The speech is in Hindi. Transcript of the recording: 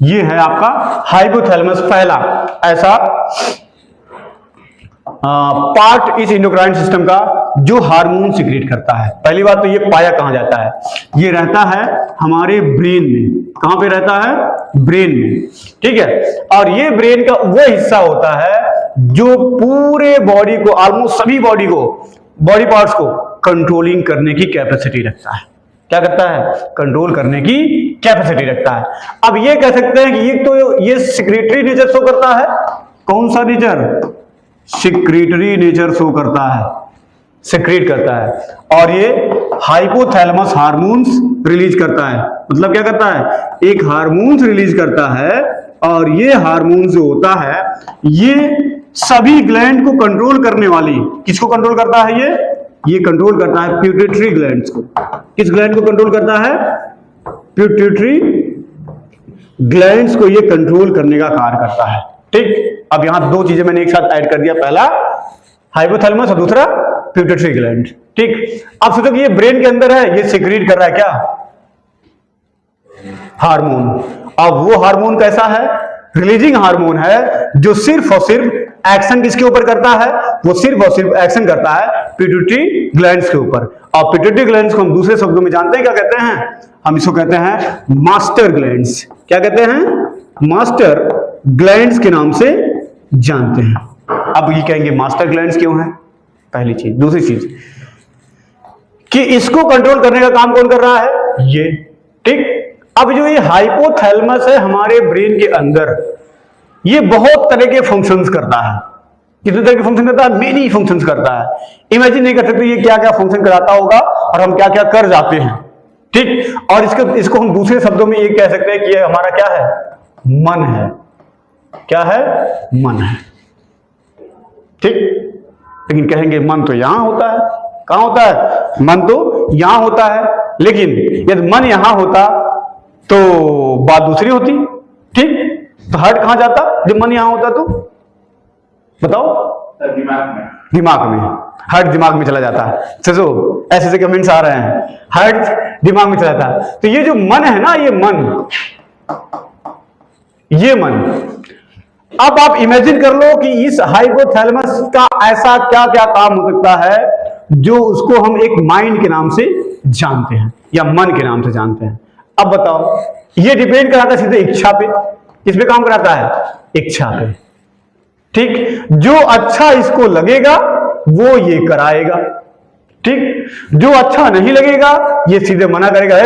ये है आपका हाइपोथैलेमस, पहला ऐसा पार्ट इस इंडोक्राइन सिस्टम का जो हार्मोन सिक्रीट करता है। पहली बात तो ये पाया कहां जाता है, ये रहता है हमारे ब्रेन में। कहां पे रहता है? ब्रेन में, ठीक है। और ये ब्रेन का वो हिस्सा होता है जो पूरे बॉडी को, ऑलमोस्ट सभी बॉडी को, बॉडी पार्ट्स को कंट्रोलिंग करने की कैपेसिटी रखता है। क्या करता है? कंट्रोल करने की कैपेसिटी रखता है। अब ये कह सकते हैं कि ये तो ये सिक्रेटरी नेचर शो करता है। कौन सा नेचर? सिक्रेटरी नेचर शो करता है, सिक्रेट करता है। और ये हाइपोथैलेमस हार्मोन्स रिलीज करता है। मतलब क्या करता है? एक हार्मोन्स रिलीज करता है, और ये हार्मोन्स जो होता है ये सभी ग्लैंड को कंट्रोल करने वाली, किसको कंट्रोल करता है? ये कंट्रोल करता है पिट्यूटरी ग्लैंड्स को। किस ग्लैंड को कंट्रोल करता है? पिट्यूटरी ग्लैंड्स को ये कंट्रोल करने का कार्य करता है, ठीक। अब यहां दो चीजें मैंने एक साथ ऐड कर दिया, पहला हाइपोथैलेमस और दूसरा पिट्यूटरी ग्लैंड, ठीक। अब सोचो कि ये ब्रेन के अंदर है, ये सिक्रीट कर रहा है क्या? हार्मोन। अब वो हार्मोन कैसा है? रिलीजिंग हार्मोन है, जो सिर्फ और सिर्फ एक्शन किसके ऊपर करता है? वो सिर्फ और सिर्फ एक्शन करता है पिट्यूटरी ग्लैंड्स के ऊपर। और पिट्यूटरी ग्लैंड्स को हम दूसरे शब्दों में जानते हैं, क्या कहते हैं? हम इसको कहते हैं मास्टर ग्लैंड्स। क्या कहते हैं? मास्टर ग्लैंड्स के नाम से जानते हैं। अब ये कहेंगे मास्टर ग्लैंड्स क्यों है? पहली चीज। दूसरी चीज कि इसको कंट्रोल करने का काम कौन कर रहा है? ये, ठीक। अब जो ये हाइपोथैलेमस है हमारे ब्रेन के अंदर, ये बहुत तरह के फंक्शंस करता है। कितने तरह के फंक्शन करता है? मेनी फंक्शंस करता है। इमेजिन नहीं कर सकते ये क्या क्या फंक्शन कराता होगा और हम क्या क्या कर जाते हैं, ठीक। और इसको हम दूसरे शब्दों में ये कह सकते हैं कि ये हमारा क्या है? मन है। क्या है? मन है, ठीक। लेकिन कहेंगे मन तो यहां होता है। कहां होता है? मन तो यहां होता है। लेकिन यदि मन यहां होता तो बात दूसरी होती, ठीक। तो हार्ट कहां जाता जब मन यहां होता? तो बताओ। दिमाग में। हार्ट दिमाग में चला जाता है। सोचो, ऐसे कमेंट्स आ रहे हैं, हार्ट दिमाग में चला जाता है। तो ये जो मन है ना, ये मन, अब आप इमेजिन कर लो कि इस हाइपोथैलेमस का ऐसा क्या क्या काम हो सकता है जो उसको हम एक माइंड के नाम से जानते हैं या मन के नाम से जानते हैं। अब बताओ, ये डिपेंड कराता है सीधे इच्छा पे। किस पे काम कराता है? इच्छा पे, ठीक। जो अच्छा इसको लगेगा वो ये कराएगा, ठीक। जो अच्छा नहीं लगेगा ये सीधे मना करेगा,